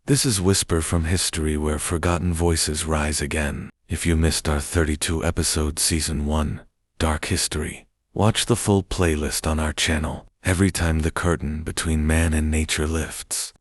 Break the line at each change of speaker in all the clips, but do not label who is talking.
This is Whisper from History, where forgotten voices rise again. If you missed our 32 episode Season 1, Dark History, watch the full playlist on our channel. Every time the curtain between man and nature lifts,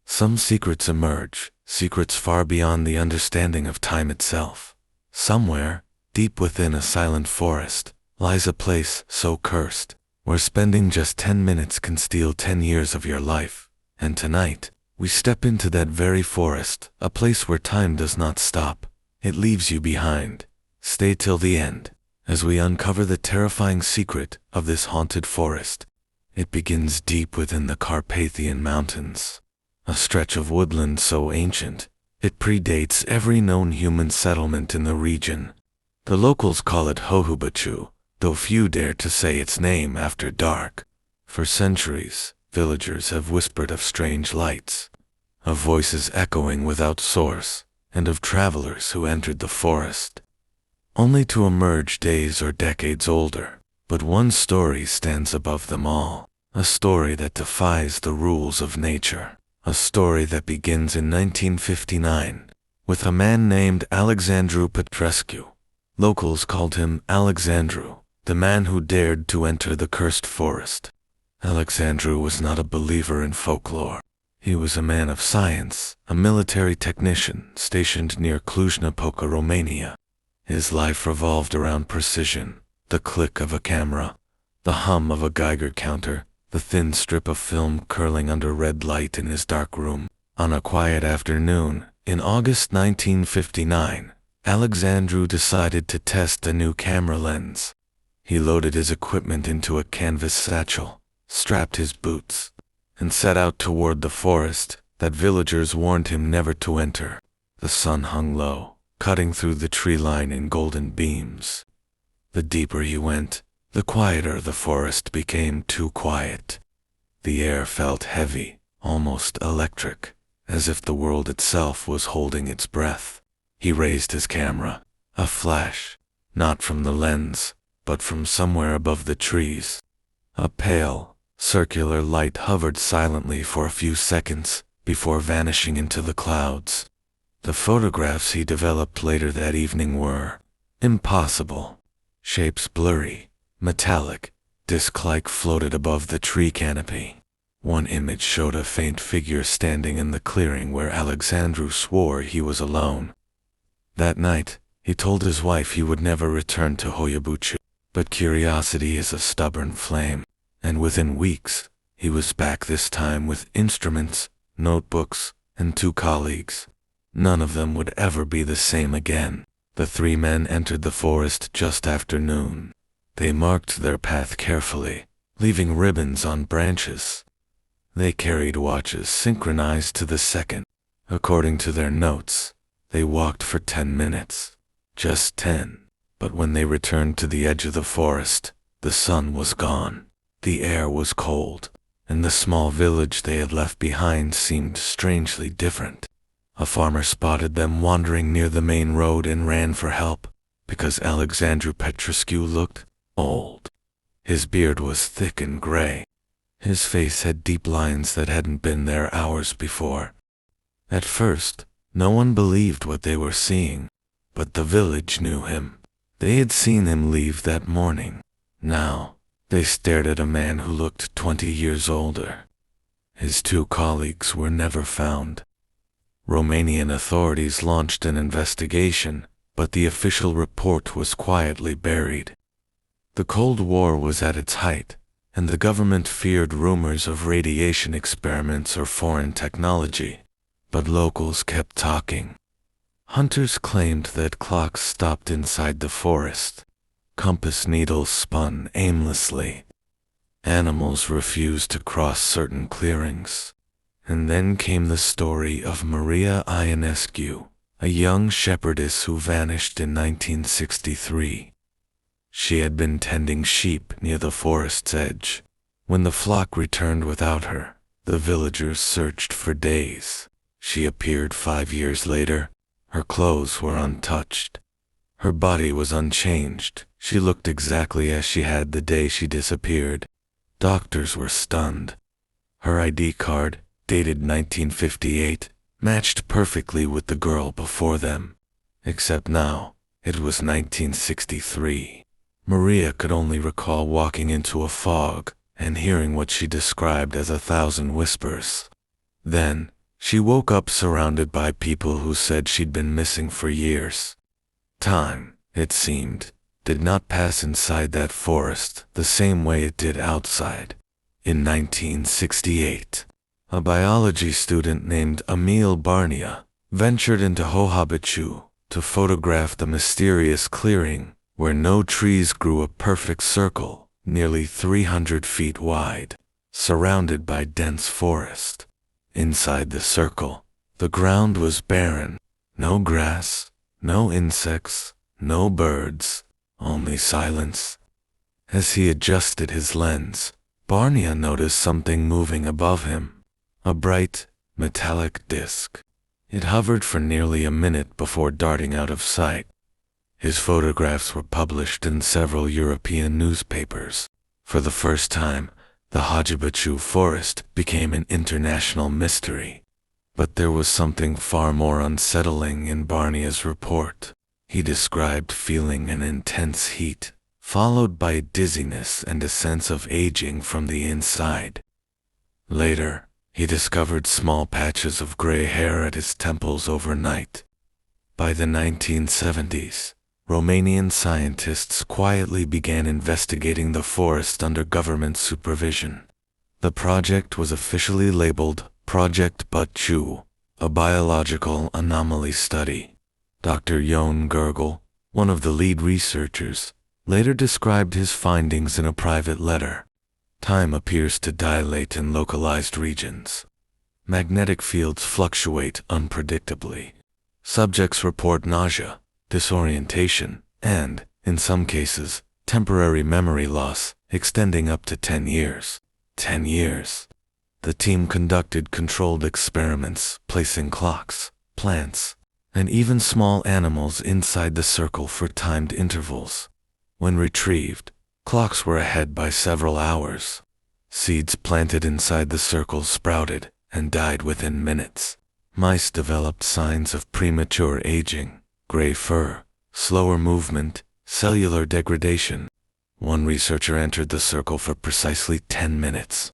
some secrets emerge, secrets far beyond the understanding of time itself. Somewhere, deep within a silent forest, lies a place so cursed, where spending just 10 minutes can steal 10 years of your life. And tonight, we step into that very forest, a place where time does not stop. It leaves you behind. Stay till the end, as we uncover the terrifying secret of this haunted forest. It begins deep within the Carpathian Mountains, a stretch of woodland so ancient, it predates every known human settlement in the region. The locals call it Hohubachu, though few dare to say its name after dark. For centuries, villagers have whispered of strange lights, of voices echoing without source, and of travelers who entered the forest, only to emerge days or decades older. But one story stands above them all, a story that defies the rules of nature, a story that begins in 1959, with a man named Alexandru Petrescu. Locals called him Alexandru, the man who dared to enter the cursed forest. Alexandru was not a believer in folklore. He was a man of science, a military technician stationed near Cluj-Napoca, Romania. His life revolved around precision, the click of a camera, the hum of a Geiger counter, the thin strip of film curling under red light in his dark room. On a quiet afternoon, in August 1959, Alexandru decided to test a new camera lens. He loaded his equipment into a canvas satchel, strapped his boots, and set out toward the forest that villagers warned him never to enter. The sun hung low, cutting through the tree line in golden beams. The deeper he went, the quieter the forest became. Too quiet. The air felt heavy, almost electric, as if the world itself was holding its breath. He raised his camera, a flash, not from the lens, but from somewhere above the trees. A pale, circular light hovered silently for a few seconds before vanishing into the clouds. The photographs he developed later that evening were impossible. Shapes blurry, metallic, disc-like, floated above the tree canopy. One image showed a faint figure standing in the clearing where Alexandru swore he was alone. That night, he told his wife he would never return to Hoyabuchu, but curiosity is a stubborn flame, and within weeks, he was back, this time with instruments, notebooks, and 2 colleagues. None of them would ever be the same again. The 3 men entered the forest just after noon. They marked their path carefully, leaving ribbons on branches. They carried watches synchronized to the second. According to their notes, they walked for 10 minutes. Just 10. But when they returned to the edge of the forest, the sun was gone. The air was cold, and the small village they had left behind seemed strangely different. A farmer spotted them wandering near the main road and ran for help, because Alexandru Petrescu looked old. His beard was thick and gray. His face had deep lines that hadn't been there hours before. At first, no one believed what they were seeing, but the village knew him. They had seen him leave that morning. Now, they stared at a man who looked 20 years older. His 2 colleagues were never found. Romanian authorities launched an investigation, but the official report was quietly buried. The Cold War was at its height, and the government feared rumors of radiation experiments or foreign technology. But locals kept talking. Hunters claimed that clocks stopped inside the forest. Compass needles spun aimlessly. Animals refused to cross certain clearings. And then came the story of Maria Ionescu, a young shepherdess who vanished in 1963. She had been tending sheep near the forest's edge. When the flock returned without her, the villagers searched for days. She appeared 5 years later. Her clothes were untouched. Her body was unchanged. She looked exactly as she had the day she disappeared. Doctors were stunned. Her ID card, dated 1958, matched perfectly with the girl before them. Except now, it was 1963. Maria could only recall walking into a fog and hearing what she described as 1,000 whispers. Then, she woke up surrounded by people who said she'd been missing for years. Time, it seemed, did not pass inside that forest the same way it did outside. In 1968, a biology student named Emil Barnia ventured into Hohabachu to photograph the mysterious clearing where no trees grew, a perfect circle, nearly 300 feet wide, surrounded by dense forest. Inside the circle, the ground was barren. No grass, no insects, no birds, only silence. As he adjusted his lens, Barnia noticed something moving above him. A bright, metallic disc. It hovered for nearly a minute before darting out of sight. His photographs were published in several European newspapers. For the first time, the Hohabachu forest became an international mystery. But there was something far more unsettling in Barnia's report. He described feeling an intense heat, followed by dizziness and a sense of aging from the inside. Later, he discovered small patches of gray hair at his temples overnight. By the 1970s, Romanian scientists quietly began investigating the forest under government supervision. The project was officially labeled Project Bachu, a biological anomaly study. Dr. Jon Gergel, one of the lead researchers, later described his findings in a private letter. Time appears to dilate in localized regions. Magnetic fields fluctuate unpredictably. Subjects report nausea, disorientation, and, in some cases, temporary memory loss extending up to 10 years. 10 years. The team conducted controlled experiments, placing clocks, plants, and even small animals inside the circle for timed intervals. When retrieved, clocks were ahead by several hours. Seeds planted inside the circle sprouted and died within minutes. Mice developed signs of premature aging, gray fur, slower movement, cellular degradation. One researcher entered the circle for precisely 10 minutes.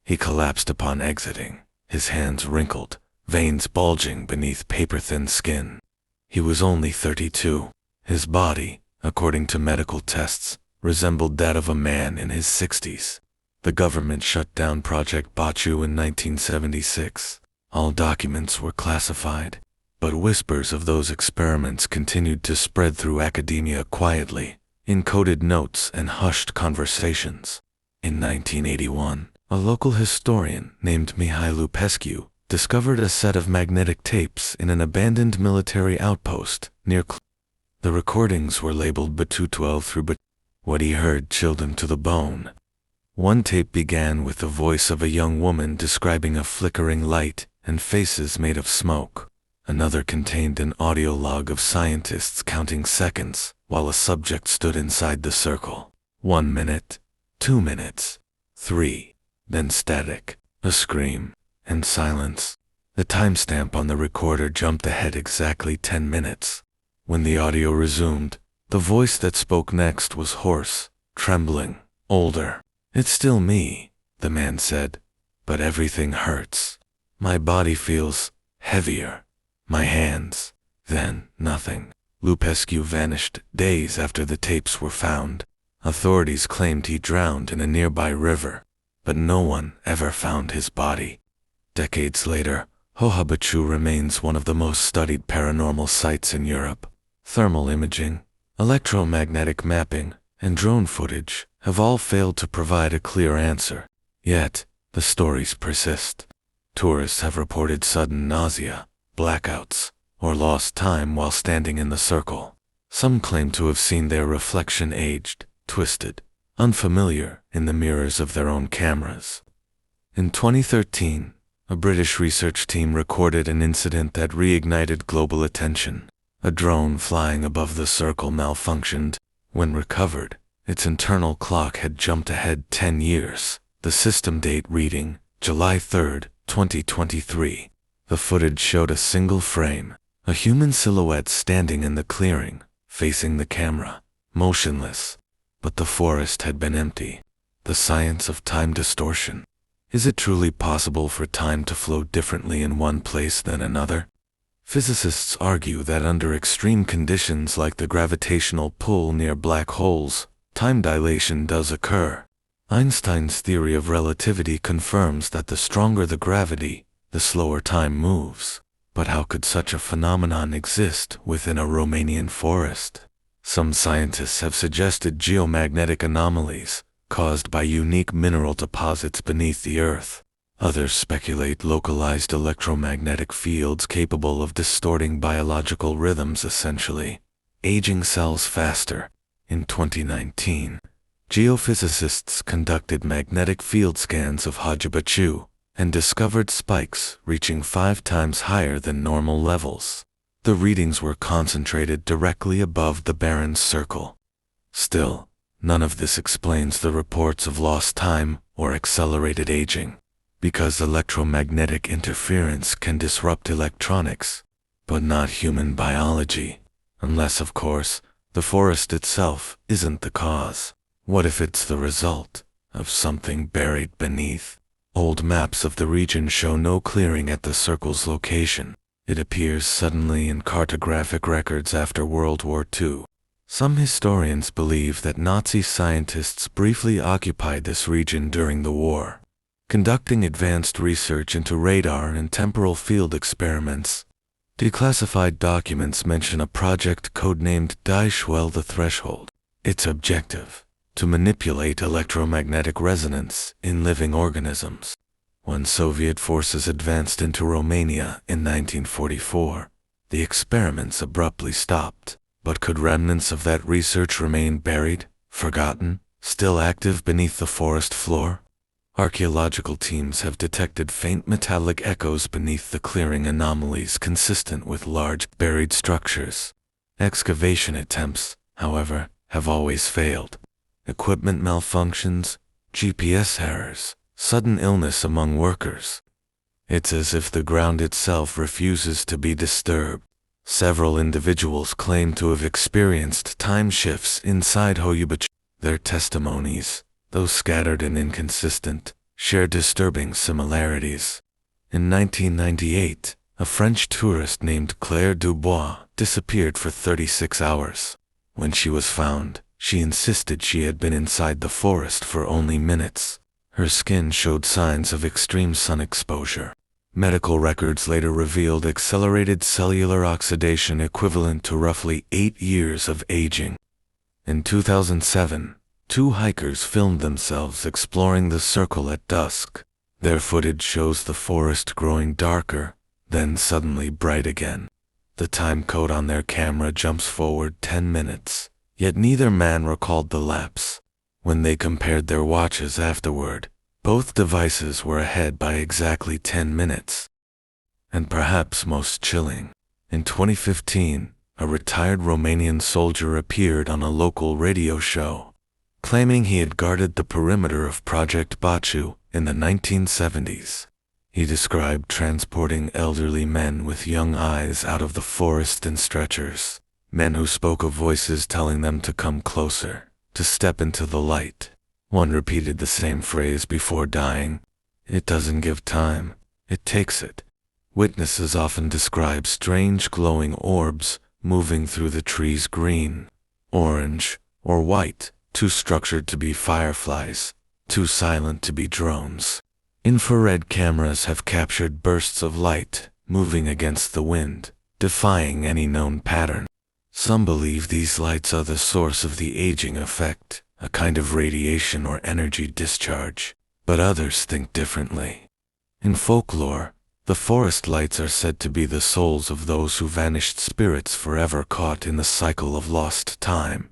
He collapsed upon exiting, his hands wrinkled, veins bulging beneath paper-thin skin. He was only 32. His body, according to medical tests, resembled that of a man in his 60s. The government shut down Project Bachu in 1976. All documents were classified, but whispers of those experiments continued to spread through academia quietly, in coded notes and hushed conversations. In 1981, a local historian named Mihai Lupescu discovered a set of magnetic tapes in an abandoned military outpost near The recordings were labeled Batu-12 through Batu. What he heard chilled him to the bone. One tape began with the voice of a young woman describing a flickering light and faces made of smoke. Another contained an audio log of scientists counting seconds while a subject stood inside the circle. 1 minute, 2 minutes, 3, then static, a scream, and silence. The timestamp on the recorder jumped ahead exactly 10 minutes. When the audio resumed, the voice that spoke next was hoarse, trembling, older. "It's still me," the man said, "but everything hurts. My body feels heavier. My hands." Then, nothing. Lupescu vanished days after the tapes were found. Authorities claimed he drowned in a nearby river, but no one ever found his body. Decades later, Hohabachu remains one of the most studied paranormal sites in Europe. Thermal imaging, electromagnetic mapping, and drone footage have all failed to provide a clear answer. Yet, the stories persist. Tourists have reported sudden nausea, blackouts, or lost time while standing in the circle. Some claim to have seen their reflection aged, twisted, unfamiliar in the mirrors of their own cameras. In 2013, a British research team recorded an incident that reignited global attention. A drone flying above the circle malfunctioned. When recovered, its internal clock had jumped ahead 10 years, the system date reading July 3, 2023. The footage showed a single frame, a human silhouette standing in the clearing, facing the camera, motionless. But the forest had been empty. The science of time distortion. Is it truly possible for time to flow differently in one place than another? Physicists argue that under extreme conditions like the gravitational pull near black holes, time dilation does occur. Einstein's theory of relativity confirms that the stronger the gravity, the slower time moves. But how could such a phenomenon exist within a Romanian forest? Some scientists have suggested geomagnetic anomalies, caused by unique mineral deposits beneath the earth. Others speculate localized electromagnetic fields capable of distorting biological rhythms, essentially aging cells faster. In 2019, geophysicists conducted magnetic field scans of Hajibachu and discovered spikes reaching 5 times higher than normal levels. The readings were concentrated directly above the Barron's circle. Still, none of this explains the reports of lost time or accelerated aging, because electromagnetic interference can disrupt electronics, but not human biology, unless, of course, the forest itself isn't the cause. What if it's the result of something buried beneath? Old maps of the region show no clearing at the circle's location. It appears suddenly in cartographic records after World War II. Some historians believe that Nazi scientists briefly occupied this region during the war, conducting advanced research into radar and temporal field experiments. Declassified documents mention a project codenamed Die Schwelle, the Threshold. Its objective: to manipulate electromagnetic resonance in living organisms. When Soviet forces advanced into Romania in 1944, the experiments abruptly stopped. But could remnants of that research remain buried, forgotten, still active beneath the forest floor? Archaeological teams have detected faint metallic echoes beneath the clearing, anomalies consistent with large, buried structures. Excavation attempts, however, have always failed. Equipment malfunctions, GPS errors, sudden illness among workers. It's as if the ground itself refuses to be disturbed. Several individuals claim to have experienced time shifts inside Hoyubachu. Their testimonies, though scattered and inconsistent, share disturbing similarities. In 1998, a French tourist named Claire Dubois disappeared for 36 hours. When she was found, she insisted she had been inside the forest for only minutes. Her skin showed signs of extreme sun exposure. Medical records later revealed accelerated cellular oxidation equivalent to roughly 8 years of aging. In 2007, 2 hikers filmed themselves exploring the circle at dusk. Their footage shows the forest growing darker, then suddenly bright again. The time code on their camera jumps forward 10 minutes, yet neither man recalled the lapse. When they compared their watches afterward, both devices were ahead by exactly 10 minutes. And perhaps most chilling, in 2015, a retired Romanian soldier appeared on a local radio show, claiming he had guarded the perimeter of Project Baciu in the 1970s. He described transporting elderly men with young eyes out of the forest in stretchers, men who spoke of voices telling them to come closer, to step into the light. One repeated the same phrase before dying: "It doesn't give time, it takes it." Witnesses often describe strange glowing orbs moving through the trees, green, orange, or white, too structured to be fireflies, too silent to be drones. Infrared cameras have captured bursts of light moving against the wind, defying any known pattern. Some believe these lights are the source of the aging effect, a kind of radiation or energy discharge, but others think differently. In folklore, the forest lights are said to be the souls of those who vanished spirits forever caught in the cycle of lost time.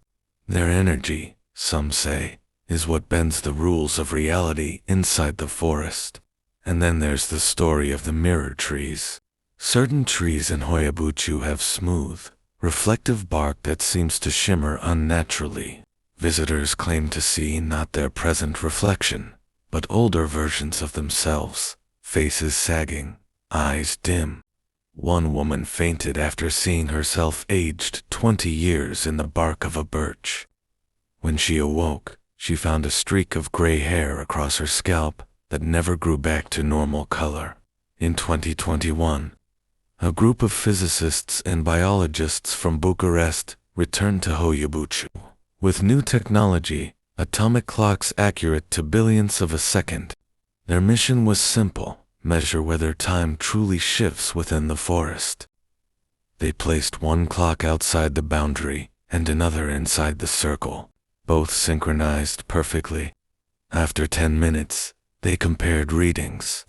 Their energy, some say, is what bends the rules of reality inside the forest. And then there's the story of the mirror trees. Certain trees in Hoyabuchu have smooth, reflective bark that seems to shimmer unnaturally. Visitors claim to see not their present reflection, but older versions of themselves, faces sagging, eyes dim. One woman fainted after seeing herself aged 20 years in the bark of a birch. When she awoke, she found a streak of gray hair across her scalp that never grew back to normal color. In 2021, a group of physicists and biologists from Bucharest returned to Hoyabucu. With new technology, atomic clocks accurate to billionths of a second. Their mission was simple: measure whether time truly shifts within the forest. They placed one clock outside the boundary and another inside the circle, both synchronized perfectly. After 10 minutes, they compared readings.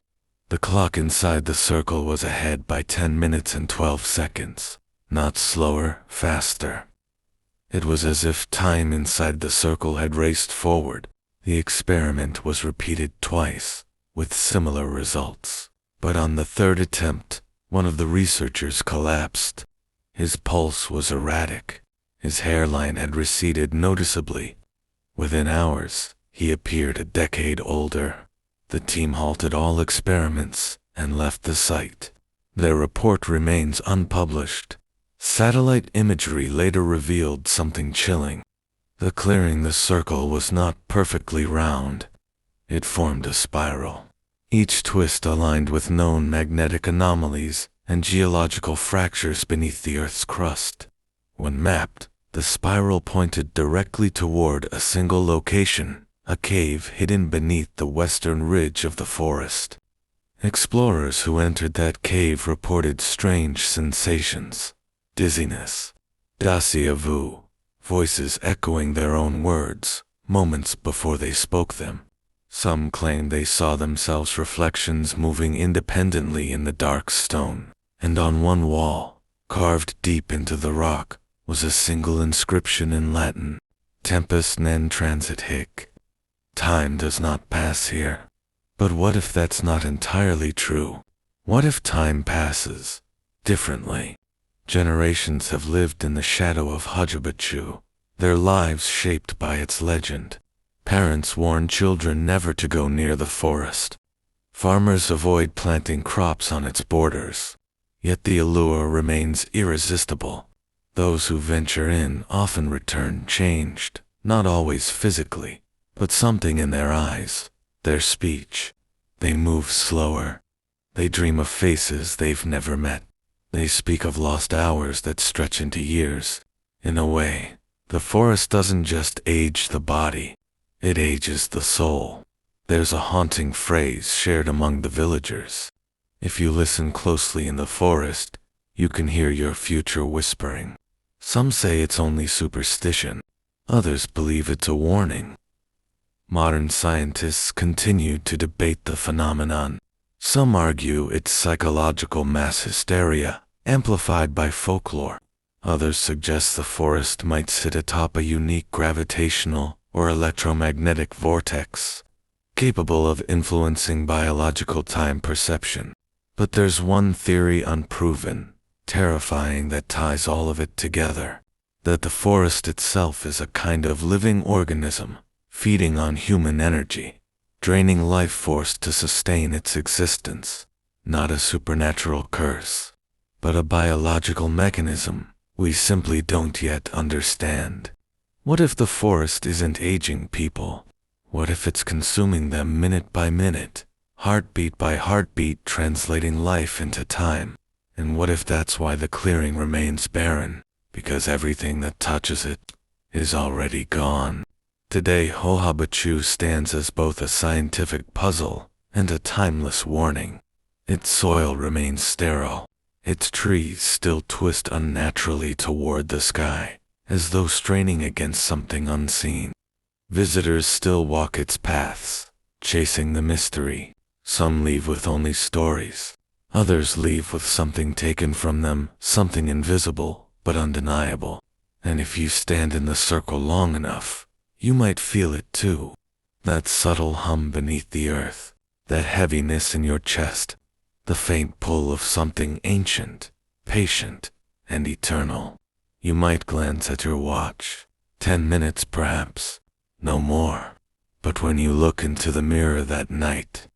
The clock inside the circle was ahead by 10 minutes and 12 seconds, not slower, faster. It was as if time inside the circle had raced forward. The experiment was repeated twice, with similar results. But on the third attempt, one of the researchers collapsed. His pulse was erratic. His hairline had receded noticeably. Within hours, he appeared a decade older. The team halted all experiments and left the site. Their report remains unpublished. Satellite imagery later revealed something chilling. The clearing the circle was not perfectly round. It formed a spiral. Each twist aligned with known magnetic anomalies and geological fractures beneath the Earth's crust. When mapped, the spiral pointed directly toward a single location, a cave hidden beneath the western ridge of the forest. Explorers who entered that cave reported strange sensations: dizziness, déjà vu, voices echoing their own words, moments before they spoke them. Some claimed they saw themselves reflections moving independently in the dark stone, and on one wall, carved deep into the rock, was a single inscription in Latin: Tempus non transit hic. Time does not pass here. But what if that's not entirely true? What if time passes differently? Generations have lived in the shadow of Hoyabucu, their lives shaped by its legend. Parents warn children never to go near the forest. Farmers avoid planting crops on its borders. Yet the allure remains irresistible. Those who venture in often return changed, not always physically, but something in their eyes, their speech. They move slower. They dream of faces they've never met. They speak of lost hours that stretch into years. In a way, the forest doesn't just age the body, it ages the soul. There's a haunting phrase shared among the villagers: if you listen closely in the forest, you can hear your future whispering. Some say it's only superstition. Others believe it's a warning. Modern scientists continue to debate the phenomenon. Some argue it's psychological mass hysteria, amplified by folklore. Others suggest the forest might sit atop a unique gravitational or electromagnetic vortex, capable of influencing biological time perception. But there's one theory unproven, terrifying, that ties all of it together: that the forest itself is a kind of living organism, feeding on human energy, draining life force to sustain its existence. Not a supernatural curse, but a biological mechanism we simply don't yet understand. What if the forest isn't aging people? What if it's consuming them minute by minute, heartbeat by heartbeat, translating life into time? And what if that's why the clearing remains barren, because everything that touches it is already gone? Today, Hoyabucu stands as both a scientific puzzle and a timeless warning. Its soil remains sterile. Its trees still twist unnaturally toward the sky, as though straining against something unseen. Visitors still walk its paths, chasing the mystery. Some leave with only stories. Others leave with something taken from them, something invisible but undeniable. And if you stand in the circle long enough, you might feel it too. That subtle hum beneath the earth, that heaviness in your chest, the faint pull of something ancient, patient, and eternal. You might glance at your watch. 10 minutes perhaps, no more. But when you look into the mirror that night,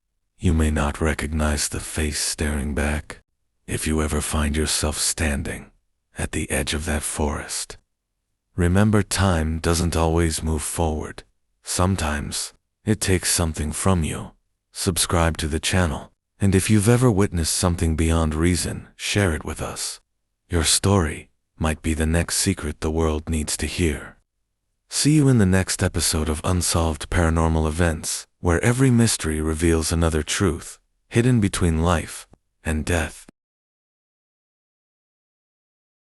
You may not recognize the face staring back. If you ever find yourself standing at the edge of that forest, remember, time doesn't always move forward. Sometimes it takes something from you. Subscribe to the channel, and if you've ever witnessed something beyond reason, share it with us. Your story might be the next secret the world needs to hear. See you in the next episode of Unsolved Paranormal Events, where every mystery reveals another truth, hidden between life and death.